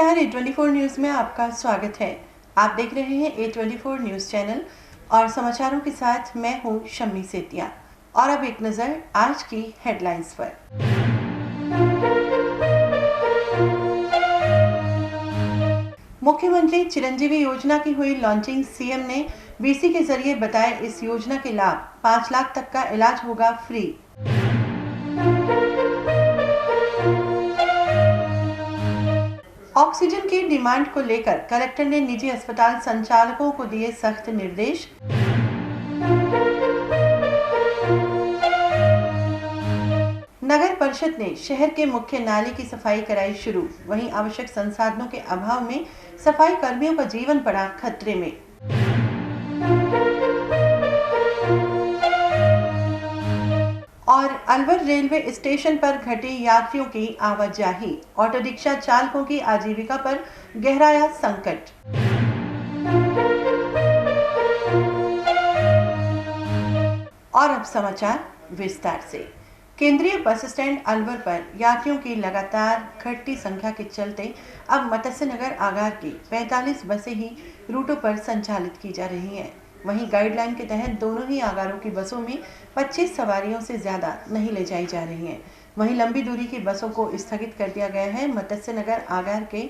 नमस्कार, A24 news में आपका स्वागत है। आप देख रहे हैं A24 न्यूज़ चैनल और समाचारों के साथ मैं हूं शम्मी सेतिया। और अब एक नज़र आज की हेडलाइंस पर। मुख्यमंत्री चिरंजीवी योजना की हुई लॉन्चिंग। सीएम ने वीसी के जरिए बताया इस योजना के लाभ। 5 लाख तक का इलाज होगा फ्री। ऑक्सीजन की डिमांड को लेकर कलेक्टर ने निजी अस्पताल संचालकों को दिए सख्त निर्देश। नगर परिषद ने शहर के मुख्य नाले की सफाई कराई शुरू। वहीं आवश्यक संसाधनों के अभाव में सफाई कर्मियों का जीवन पड़ा खतरे में। और अलवर रेलवे स्टेशन पर घटी यात्रियों की आवाजाही। ऑटो रिक्शा चालकों की आजीविका पर गहराया संकट। और अब समाचार विस्तार से। केंद्रीय बस स्टैंड अलवर पर यात्रियों की लगातार घटती संख्या के चलते अब मत्स्य नगर आगार की 45 बसें ही रूटों पर संचालित की जा रही हैं। वहीं गाइडलाइन के तहत दोनों ही आगारों की बसों में 25 सवारियों से ज्यादा नहीं ले जाई जा रही हैं। वहीं लंबी दूरी की बसों को स्थगित कर दिया गया है। मत्स्य नगर आगार के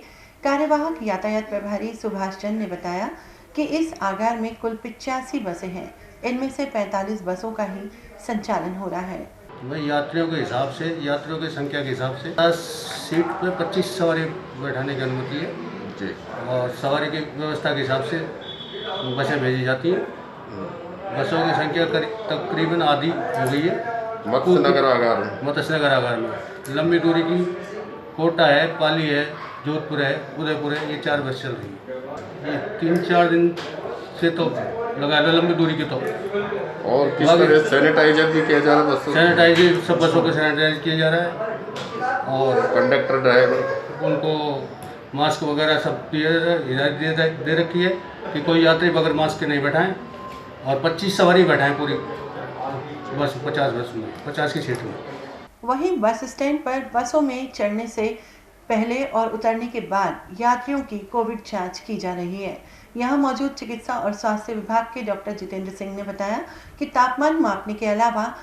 कार्यवाहक यातायात प्रभारी सुभाष चंद ने बताया कि इस आगार में कुल 85 बसें हैं। इनमें से 45 बसों का ही संचालन हो रहा है। वही यात्रियों के हिसाब से, यात्रियों की संख्या के हिसाब से 10 सीट पे 25 सवारी बैठाने की अनुमति है जी। और सवारी की व्यवस्था के हिसाब से बसें भेजी जाती हैं। बसों की संख्या तकरीबन आधी हो गई है मत्स्य नगर आगार में। लंबी दूरी की कोटा है, पाली है, जोधपुर है, उदयपुर है, ये 4 बस चल रही है। ये 3-4 दिन से तो लगा लो लंबी दूरी की। तो और किस तरह सैनिटाइजर भी किया जा रहा है बसों? सैनिटाइजर सब बसों को सैनिटाइज किया जा रहा है। और कंडक्टर ड्राइवर उनको मास्क वगैरह सब हिदायत दे रखी है कि कोई यात्री बगैर मास्क के नहीं बैठाएं। और 25 सवारी बैठाएं पूरी बस, 50 बस में, 50 की सीट में। वहीं बस स्टैंड पर बसों में चढ़ने से पहले और उतरने के बाद यात्रियों की कोविड जांच की जा रही है। यहां मौजूद चिकित्सा और स्वास्थ्य विभाग के डॉक्टर जितेंद्र सिंह ने बताया कि तापमान मापने के अलावा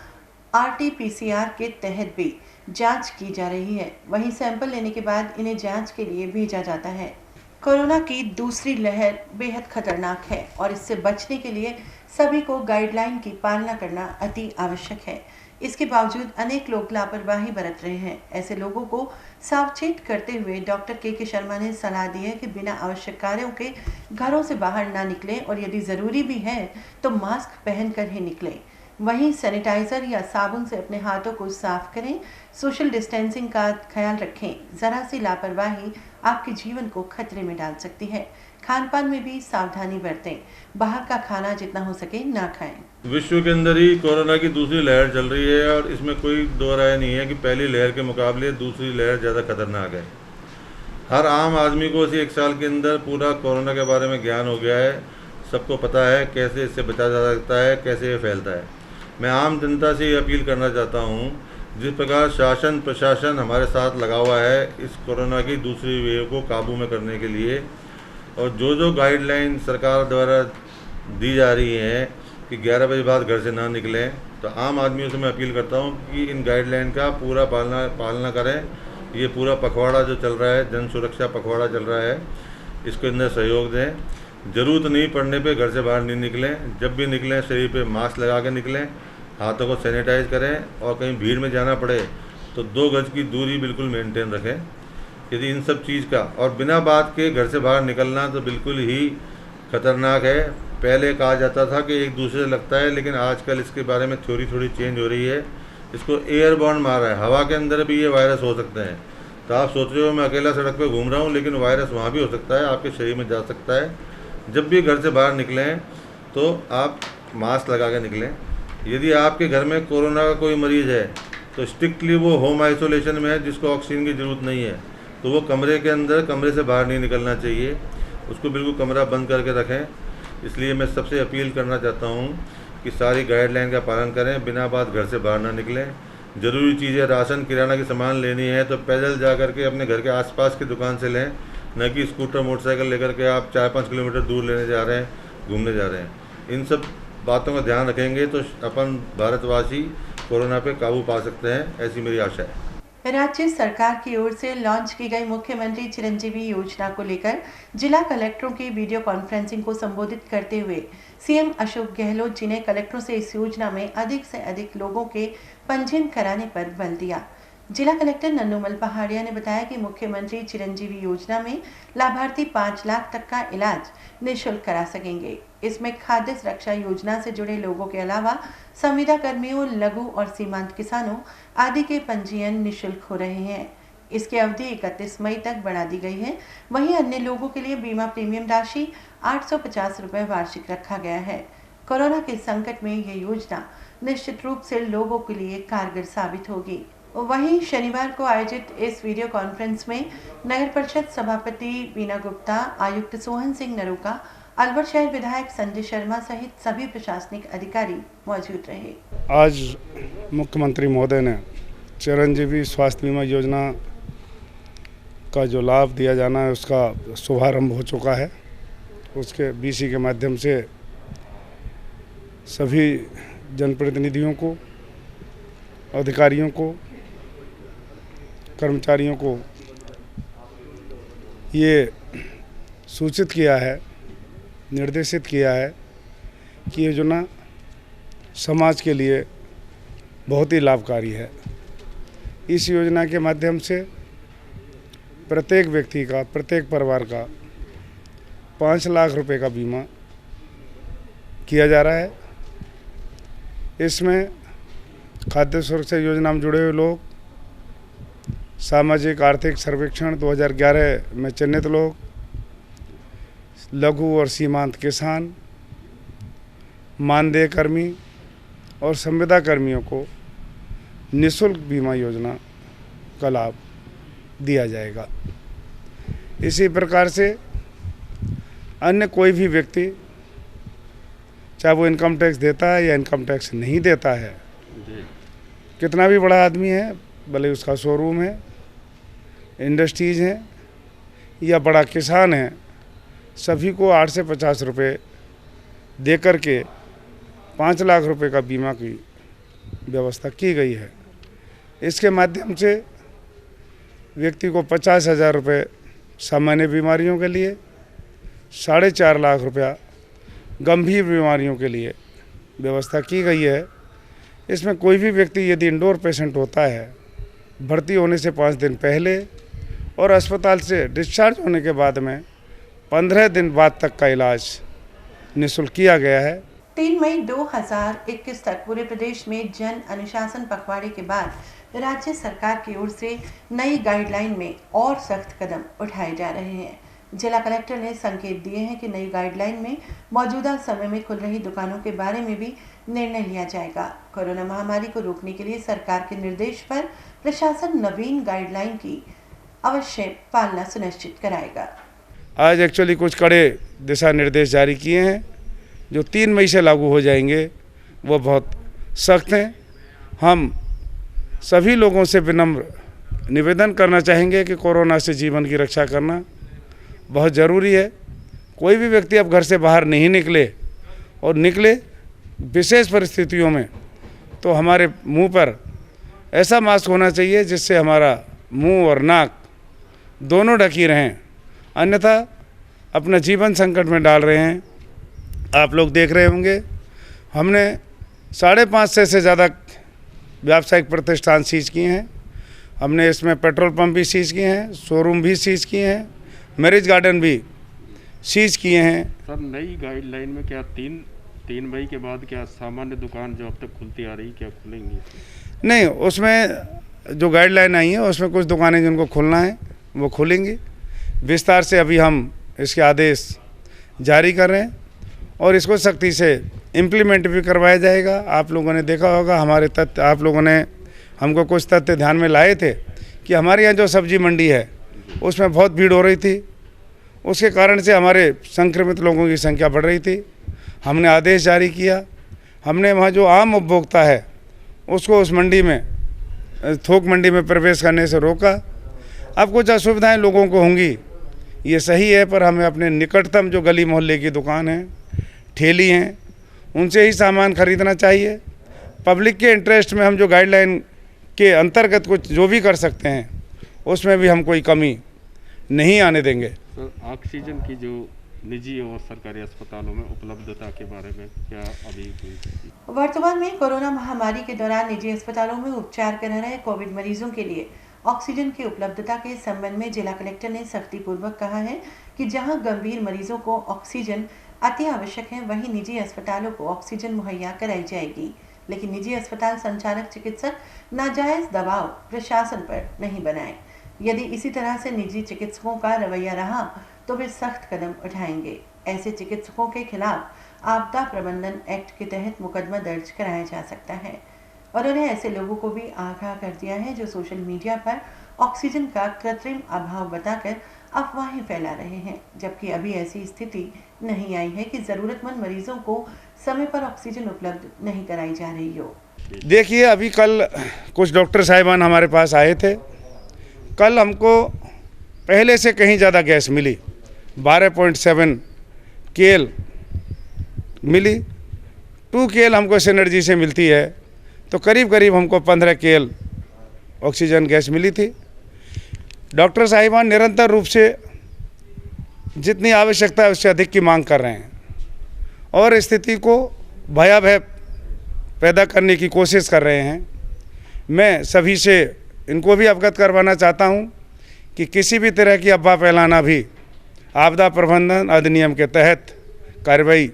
RT-PCR के तहत भी जांच की जा रही है। वहीं सैंपल लेने के बाद इन्हें जांच के लिए भेजा जाता है। कोरोना की दूसरी लहर बेहद खतरनाक है और इससे बचने के लिए सभी को गाइडलाइन की पालना करना अति आवश्यक है। इसके बावजूद अनेक लोग लापरवाही बरत रहे हैं। ऐसे लोगों को सावचेत करते हुए डॉक्टर के शर्मा ने सलाह दी है कि बिना आवश्यक कार्यों के घरों से बाहर ना निकलें और यदि ज़रूरी भी है तो मास्क पहनकर ही निकलें। वहीं सैनिटाइज़र या साबुन से अपने हाथों को साफ करें। सोशल डिस्टेंसिंग का ख्याल रखें। ज़रा सी लापरवाही आपके जीवन को खतरे में डाल सकती है। खान पान में भी सावधानी बरतें। बाहर का खाना जितना हो सके ना खाएं। विश्व के अंदर ही कोरोना की दूसरी लहर चल रही है और इसमें कोई दो राय नहीं है कि पहली लहर के मुकाबले दूसरी लहर ज़्यादा खतरनाक है। हर आम आदमी को इसी 1 साल के अंदर पूरा कोरोना के बारे में ज्ञान हो गया है। सबको पता है कैसे इससे बचा जा सकता है, कैसे ये फैलता है। मैं आम जनता से ये अपील करना चाहता हूँ, जिस प्रकार शासन प्रशासन हमारे साथ लगा हुआ है इस कोरोना की दूसरी वेव को काबू में करने के लिए, और जो गाइडलाइन सरकार द्वारा दी जा रही है कि 11 बजे बाद घर से ना निकलें, तो आम आदमियों से मैं अपील करता हूँ कि इन गाइडलाइन का पूरा पालना करें। ये पूरा पखवाड़ा जो चल रहा है, जन सुरक्षा पखवाड़ा चल रहा है, इसके अंदर सहयोग दें। ज़रूरत नहीं पड़ने पे घर से बाहर नहीं निकलें। जब भी निकलें शरीर पे मास्क लगा के निकलें, हाथों को सैनिटाइज करें और कहीं भीड़ में जाना पड़े तो 2 गज की दूरी बिल्कुल मेंटेन रखें। यदि इन सब चीज़ का और बिना बात के घर से बाहर निकलना तो बिल्कुल ही खतरनाक है। पहले कहा जाता था कि एक दूसरे से लगता है, लेकिन आजकल इसके बारे में थ्योरी थोड़ी चेंज हो रही है। इसको एयरबॉर्न मार रहा है, हवा के अंदर भी ये वायरस हो सकते हैं। तो आप सोच रहे हो मैं अकेला सड़क पे घूम रहा हूँ, लेकिन वायरस वहाँ भी हो सकता है, आपके शरीर में जा सकता है। जब भी घर से बाहर निकलें तो आप मास्क लगा के निकलें। यदि आपके घर में कोरोना का कोई मरीज़ है तो स्ट्रिक्टली वो होम आइसोलेशन में है, जिसको ऑक्सीजन की ज़रूरत नहीं है, तो वो कमरे के अंदर, कमरे से बाहर नहीं निकलना चाहिए। उसको बिल्कुल कमरा बंद करके रखें। इसलिए मैं सबसे अपील करना चाहता हूँ कि सारी गाइडलाइन का पालन करें, बिना बात घर से बाहर ना निकलें। ज़रूरी चीज़ें, राशन किराना की सामान लेनी है तो पैदल जा कर के अपने घर के आसपास की दुकान से लें। न कि स्कूटर मोटरसाइकिल लेकर के आप 4-5 किलोमीटर दूर लेने जा रहे हैं, घूमने जा रहे हैं। इन सब बातों का ध्यान रखेंगे तो अपन भारतवासी कोरोना पे काबू पा सकते हैं, ऐसी मेरी आशा है। राज्य सरकार की ओर से लॉन्च की गई मुख्यमंत्री चिरंजीवी योजना को लेकर जिला कलेक्टरों की वीडियो कॉन्फ्रेंसिंग को संबोधित करते हुए सीएम अशोक गहलोत जी ने कलेक्टरों से इस योजना में अधिक से अधिक लोगों के पंजीयन कराने पर बल दिया। जिला कलेक्टर नन्नूमल पहाड़िया ने बताया कि मुख्यमंत्री चिरंजीवी योजना में लाभार्थी 5 लाख तक का इलाज निःशुल्क करा सकेंगे। इसमें खाद्य सुरक्षा योजना से जुड़े लोगों के अलावा संविदा कर्मियों, लघु और सीमांत किसानों आदि के पंजीयन निःशुल्क हो रहे हैं। इसकी अवधि 31 मई तक बढ़ा दी गई है। वहीं अन्य लोगों के लिए बीमा प्रीमियम राशि 850 रुपये वार्षिक रखा गया है। कोरोना के संकट में यह योजना निश्चित रूप से लोगों के लिए कारगर साबित होगी। वहीं शनिवार को आयोजित इस वीडियो कॉन्फ्रेंस में नगर परिषद सभापति बीना गुप्ता, आयुक्त सोहन सिंह नरोका, अलवर शहर विधायक संजय शर्मा सहित सभी प्रशासनिक अधिकारी मौजूद रहे। आज मुख्यमंत्री महोदय ने चिरंजीवी स्वास्थ्य बीमा योजना का जो लाभ दिया जाना है उसका शुभारंभ हो चुका है। उसके बीसी के माध्यम से सभी जनप्रतिनिधियों को, अधिकारियों को, कर्मचारियों को ये सूचित किया है, निर्देशित किया है कि ये योजना समाज के लिए बहुत ही लाभकारी है। इस योजना के माध्यम से प्रत्येक व्यक्ति का, प्रत्येक परिवार का 5 लाख रुपए का बीमा किया जा रहा है। इसमें खाद्य सुरक्षा योजना में जुड़े हुए लोग, सामाजिक आर्थिक सर्वेक्षण 2011 में चिन्हित लोग, लघु और सीमांत किसान, मानदेय कर्मी और संविदा कर्मियों को निःशुल्क बीमा योजना का लाभ दिया जाएगा। इसी प्रकार से अन्य कोई भी व्यक्ति, चाहे वो इनकम टैक्स देता है या इनकम टैक्स नहीं देता है, कितना भी बड़ा आदमी है, भले उसका शोरूम है, इंडस्ट्रीज है या बड़ा किसान है, सभी को 8 से 50 रुपये दे कर के 5 लाख रुपए का बीमा की व्यवस्था की गई है। इसके माध्यम से व्यक्ति को 50,000 रुपये सामान्य बीमारियों के लिए, 4.5 लाख रुपया गंभीर बीमारियों के लिए व्यवस्था की गई है। इसमें कोई भी व्यक्ति यदि इंडोर पेशेंट होता है, भर्ती होने से 5 दिन पहले और अस्पताल से डिस्चार्ज होने के बाद में 15 दिन बाद तक का इलाज निःशुल्क किया गया है। 3 मई 2021 तक पूरे प्रदेश में जन अनुशासन पखवाड़े के बाद राज्य सरकार की ओर से नई गाइडलाइन में और सख्त कदम उठाए जा रहे हैं। जिला कलेक्टर ने संकेत दिए हैं कि नई गाइडलाइन में मौजूदा समय में खुल रही दुकानों के बारे में भी निर्णय लिया जाएगा। कोरोना महामारी को रोकने के लिए सरकार के निर्देश पर प्रशासन नवीन गाइडलाइन की अवश्य पालना सुनिश्चित कराएगा। आज एक्चुअली कुछ कड़े दिशा निर्देश जारी किए हैं जो 3 मई से लागू हो जाएंगे, वो बहुत सख्त हैं। हम सभी लोगों से विनम्र निवेदन करना चाहेंगे कि कोरोना से जीवन की रक्षा करना बहुत ज़रूरी है। कोई भी व्यक्ति अब घर से बाहर नहीं निकले, और निकले विशेष परिस्थितियों में तो हमारे मुंह पर ऐसा मास्क होना चाहिए जिससे हमारा मुंह और नाक दोनों ढकी रहें, अन्यथा अपना जीवन संकट में डाल रहे हैं। आप लोग देख रहे होंगे, हमने 550 से ज़्यादा व्यावसायिक प्रतिष्ठान सीज किए हैं। हमने इसमें पेट्रोल पंप भी सीज किए हैं, शोरूम भी सीज किए हैं, मैरिज गार्डन भी सीज किए हैं। सर, नई गाइडलाइन में क्या 3 मई के बाद क्या सामान्य दुकान जो अब तक खुलती आ रही क्या खुलेंगी? नहीं, उसमें जो गाइडलाइन आई है उसमें कुछ दुकानें जिनको खुलना है वो खुलेंगी। विस्तार से अभी हम इसके आदेश जारी कर रहे हैं और इसको सख्ती से इम्प्लीमेंट भी करवाया जाएगा। आप लोगों ने देखा होगा, हमारे तथ्य, आप लोगों ने हमको कुछ तथ्य ध्यान में लाए थे कि हमारे यहाँ जो सब्जी मंडी है उसमें बहुत भीड़ हो रही थी। उसके कारण से हमारे संक्रमित लोगों की संख्या बढ़ रही थी। हमने आदेश जारी किया, हमने वहाँ जो आम उपभोक्ता है उसको उस मंडी में, थोक मंडी में प्रवेश करने से रोका। अब कुछ असुविधाएं लोगों को होंगी, ये सही है, पर हमें अपने निकटतम जो गली मोहल्ले की दुकान है, ठेली हैं, उनसे ही सामान खरीदना चाहिए। पब्लिक के इंटरेस्ट में हम जो गाइडलाइन के अंतर्गत कुछ जो भी कर सकते हैं उसमें भी हम कोई कमी नहीं आने देंगे। सर, ऑक्सीजन की जो निजी और सरकारी अस्पतालों में उपलब्धता के बारे में क्या अभी वर्तमान में कोरोना महामारी के दौरान निजी अस्पतालों में उपचार करा रहे कोविड मरीजों के लिए ऑक्सीजन की उपलब्धता के संबंध में जिला कलेक्टर ने सख्ती पूर्वक कहा है कि जहां गंभीर मरीजों को ऑक्सीजन अति आवश्यक है, वहीं निजी अस्पतालों को ऑक्सीजन मुहैया कराई जाएगी। लेकिन निजी अस्पताल संचालक चिकित्सक नाजायज दबाव प्रशासन पर नहीं बनाए। यदि इसी तरह से निजी चिकित्सकों का रवैया रहा तो वे सख्त कदम उठाएंगे। ऐसे चिकित्सकों के खिलाफ आपदा प्रबंधन एक्ट के तहत मुकदमा दर्ज कराया जा सकता है। और उन्हें ऐसे लोगों को भी आगाह कर दिया है जो सोशल मीडिया पर ऑक्सीजन का कृत्रिम अभाव बताकर अफवाहें फैला रहे हैं, जबकि अभी ऐसी स्थिति नहीं आई है कि जरूरतमंद मरीजों को समय पर ऑक्सीजन उपलब्ध नहीं कराई जा रही हो। देखिए, अभी कल कुछ डॉक्टर साहिबान हमारे पास आए थे। कल हमको पहले से कहीं ज़्यादा गैस मिली, 12.7 KL मिली। 2 KL हमको सिनर्जी से मिलती है, तो करीब करीब हमको 15 KL ऑक्सीजन गैस मिली थी। डॉक्टर साहिबान निरंतर रूप से जितनी आवश्यकता है उससे अधिक की मांग कर रहे हैं और स्थिति को भयावह पैदा करने की कोशिश कर रहे हैं। मैं सभी से इनको भी अवगत करवाना चाहता हूं कि किसी भी तरह की अफवाह फैलाना भी आपदा प्रबंधन अधिनियम के तहत कार्रवाई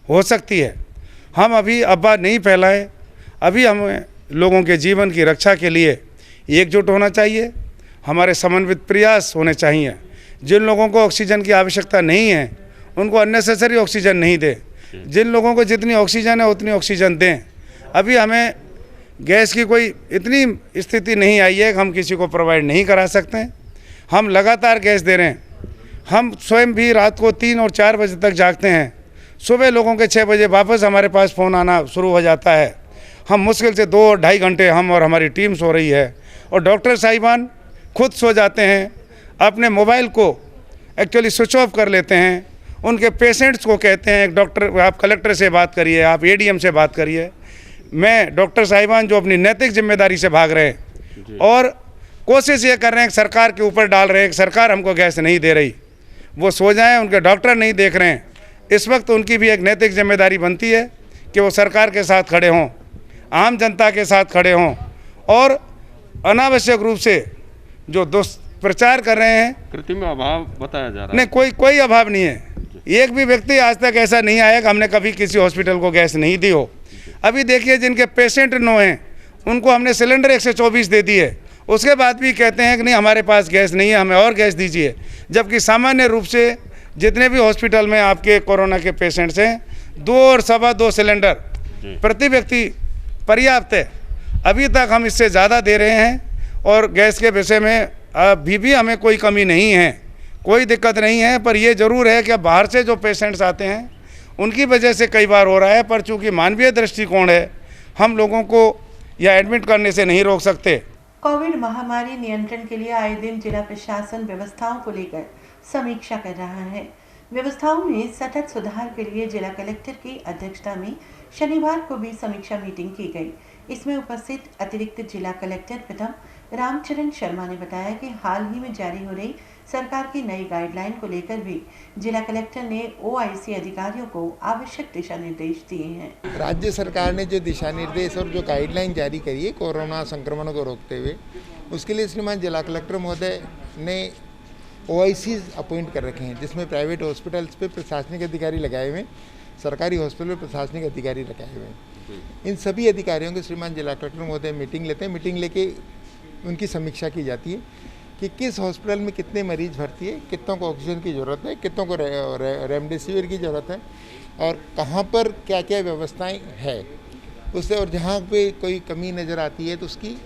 हो सकती है। हम अभी अफवाह नहीं फैलाए, अभी हमें लोगों के जीवन की रक्षा के लिए एकजुट होना चाहिए। हमारे समन्वित प्रयास होने चाहिए। जिन लोगों को ऑक्सीजन की आवश्यकता नहीं है उनको अननेसेसरी ऑक्सीजन नहीं दें, जिन लोगों को जितनी ऑक्सीजन है उतनी ऑक्सीजन दें। अभी हमें गैस की कोई इतनी स्थिति नहीं आई है कि हम किसी को प्रोवाइड नहीं करा सकते। हम लगातार गैस दे रहे हैं। हम स्वयं भी रात को 3 और 4 बजे तक जागते हैं। सुबह लोगों के 6 बजे वापस हमारे पास फ़ोन आना शुरू हो जाता है। हम मुश्किल से 2 और ढाई घंटे हम और हमारी टीम सो रही है और डॉक्टर साहिबान खुद सो जाते हैं, अपने मोबाइल को एक्चुअली स्विच ऑफ कर लेते हैं। उनके पेशेंट्स को कहते हैं डॉक्टर आप कलेक्टर से बात करिए, आप ADM से बात करिए। मैं डॉक्टर साहिबान जो अपनी नैतिक जिम्मेदारी से भाग रहे हैं और कोशिश ये कर रहे हैं कि सरकार के ऊपर डाल रहे हैं कि सरकार हमको गैस नहीं दे रही, वो सो जाएं, उनके डॉक्टर नहीं देख रहे हैं। इस वक्त उनकी भी एक नैतिक जिम्मेदारी बनती है कि वो सरकार के साथ खड़े हों, आम जनता के साथ खड़े हों और अनावश्यक रूप से जो दुष्प्रचार कर रहे हैं। कृत्रिम अभाव बताया जा रहा है। नहीं, कोई अभाव नहीं है। एक भी व्यक्ति आज तक ऐसा नहीं आया कि हमने कभी किसी हॉस्पिटल को गैस नहीं दी हो। अभी देखिए, जिनके पेशेंट नो हैं उनको हमने सिलेंडर 124 दे दी है, उसके बाद भी कहते हैं कि नहीं हमारे पास गैस नहीं है, हमें और गैस दीजिए। जबकि सामान्य रूप से जितने भी हॉस्पिटल में आपके कोरोना के पेशेंट्स हैं 2 और सवा 2 सिलेंडर प्रति व्यक्ति पर्याप्त है। अभी तक हम इससे ज़्यादा दे रहे हैं और गैस के विषय में अभी भी हमें कोई कमी नहीं है, कोई दिक्कत नहीं है। पर ये ज़रूर है कि बाहर से जो पेशेंट्स आते हैं उनकी वजह से कई बार हो रहा है, पर चूँकि मानवीय दृष्टिकोण है हम लोगों को या एडमिट करने से नहीं रोक सकते। कोविड महामारी नियंत्रण के लिए आए दिन जिला प्रशासन व्यवस्थाओं को लेकर समीक्षा कर रहा है। व्यवस्थाओं में सतत सुधार के लिए जिला कलेक्टर की अध्यक्षता में शनिवार को भी समीक्षा मीटिंग की गई। इसमें उपस्थित अतिरिक्त जिला कलेक्टर प्रथम रामचरण शर्मा ने बताया कि हाल ही में जारी हो रही सरकार की नई गाइडलाइन को लेकर भी जिला कलेक्टर ने OIC अधिकारियों को आवश्यक दिशा निर्देश दिए हैं। राज्य सरकार ने जो दिशा निर्देश और जो गाइडलाइन जारी करी है कोरोना संक्रमण को रोकते हुए, उसके लिए श्रीमान जिला कलेक्टर महोदय ने OICs अपॉइंट कर रखे हैं, जिसमें प्राइवेट हॉस्पिटल्स पे प्रशासनिक अधिकारी लगाए हुए, सरकारी हॉस्पिटल में प्रशासनिक अधिकारी लगाए हुए हैं। इन सभी अधिकारियों के श्रीमान जिला कलेक्टर महोदय मीटिंग लेते हैं। मीटिंग लेके उनकी समीक्षा की जाती है कि किस हॉस्पिटल में कितने मरीज भर्ती है, कितनों को ऑक्सीजन की ज़रूरत है, कितनों को रेमडेसिविर की ज़रूरत है और कहाँ पर क्या क्या व्यवस्थाएं है उससे, और जहाँ पे कोई कमी नज़र आती है तो उसकी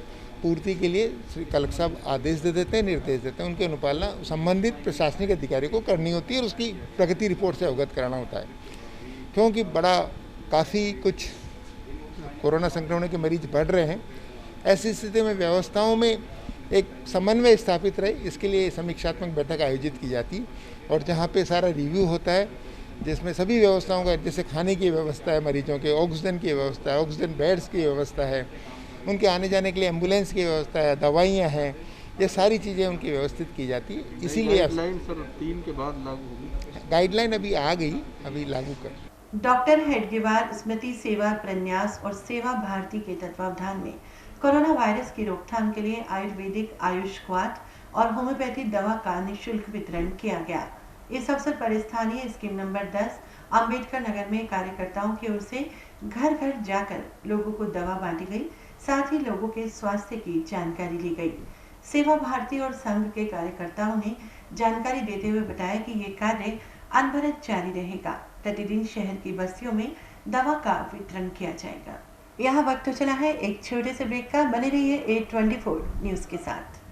पूर्ति के लिए श्री कलेक्टर साहब आदेश दे देते हैं, निर्देश देते हैं। उनकी अनुपालना संबंधित प्रशासनिक अधिकारी को करनी होती है और उसकी प्रगति रिपोर्ट से अवगत कराना होता है। क्योंकि काफ़ी कुछ कोरोना संक्रमण के मरीज बढ़ रहे हैं, ऐसी स्थिति में व्यवस्थाओं में एक समन्वय स्थापित रहे, इसके लिए समीक्षात्मक बैठक आयोजित की जाती और जहाँ पे सारा रिव्यू होता है, जिसमें सभी व्यवस्थाओं का, जैसे खाने की व्यवस्था है, मरीजों के ऑक्सीजन की व्यवस्था है, ऑक्सीजन बेड्स की व्यवस्था है, उनके आने जाने के लिए एम्बुलेंस की व्यवस्था है, दवाइयाँ हैं, ये सारी चीज़ें उनकी व्यवस्थित की जाती है। इसीलिए गाइडलाइन सर 3 के बाद लागू होगी। गाइडलाइन अभी आ गई, अभी लागू कर। डॉक्टर हेडगेवार स्मृति सेवा प्रन्यास और सेवा भारती के तत्वावधान में कोरोना वायरस की रोकथाम के लिए आयुर्वेदिक आयुष क्वाथ और होम्योपैथी दवा का निःशुल्क वितरण किया गया। इस अवसर पर स्थानीय स्कीम नंबर 10 अंबेडकर नगर में कार्यकर्ताओं की ओर से घर घर जाकर लोगों को दवा बांटी गई, साथ ही लोगों के स्वास्थ्य की जानकारी ली गई। सेवा भारती और संघ के कार्यकर्ताओं ने जानकारी देते हुए बताया कि ये कार्य अनवरत जारी रहेगा। प्रतिदिन शहर की बस्तियों में दवा का वितरण किया जाएगा। यहाँ वक्त चला है एक छोटे से ब्रेक का। बने रहिए A24 न्यूज के साथ।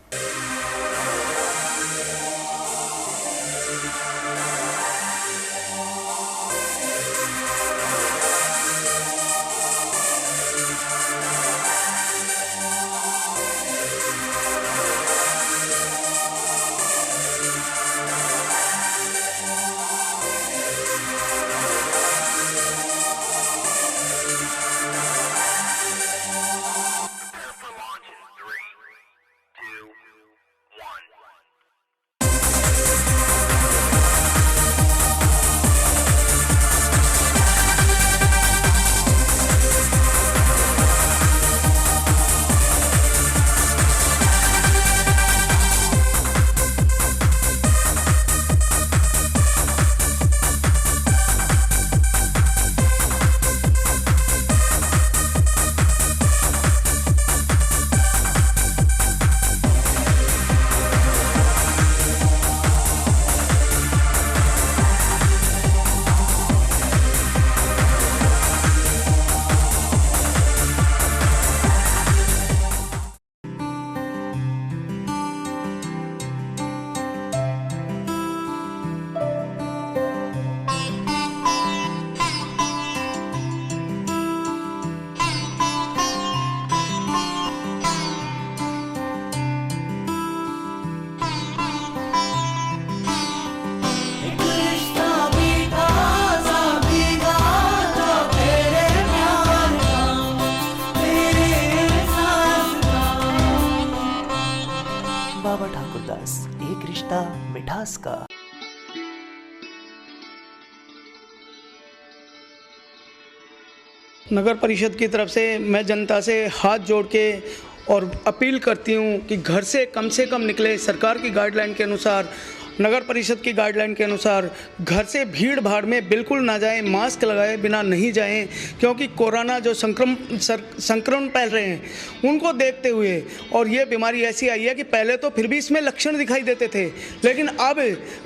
बाबा ठाकुरदास, एक रिश्ता मिठास का। नगर परिषद की तरफ से मैं जनता से हाथ जोड़ के और अपील करती हूँ कि घर से कम निकले। सरकार की गाइडलाइन के अनुसार, नगर परिषद की गाइडलाइन के अनुसार घर से भीड़ भाड़ में बिल्कुल ना जाएं, मास्क लगाए बिना नहीं जाएं, क्योंकि कोरोना जो संक्रमण फैल रहे हैं उनको देखते हुए, और ये बीमारी ऐसी आई है कि पहले तो फिर भी इसमें लक्षण दिखाई देते थे, लेकिन अब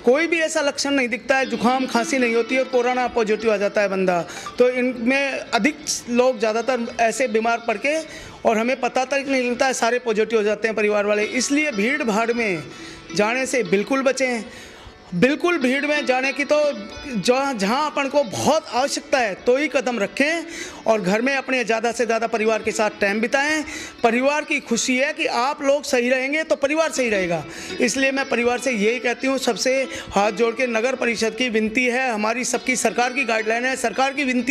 कोई भी ऐसा लक्षण नहीं दिखता है, जुकाम खांसी नहीं होती और कोरोना पॉजिटिव आ जाता है बंदा। तो इनमें अधिक लोग ज़्यादातर ऐसे बीमार पड़ के, और हमें पता तक नहीं लगता है, सारे पॉजिटिव हो जाते हैं परिवार वाले। इसलिए भीड़ भाड़ में जाने से बिल्कुल बचें। बिल्कुल भीड़ में जाने की तो जहाँ अपन को बहुत आवश्यकता है तो ही कदम रखें, और घर में अपने ज़्यादा से ज़्यादा परिवार के साथ टाइम बिताएं। परिवार की खुशी है कि आप लोग सही रहेंगे तो परिवार सही रहेगा। इसलिए मैं परिवार से यही कहती हूँ, सबसे हाथ जोड़ के नगर परिषद की विनती है, हमारी सबकी सरकार की गाइडलाइन है, सरकार की विनती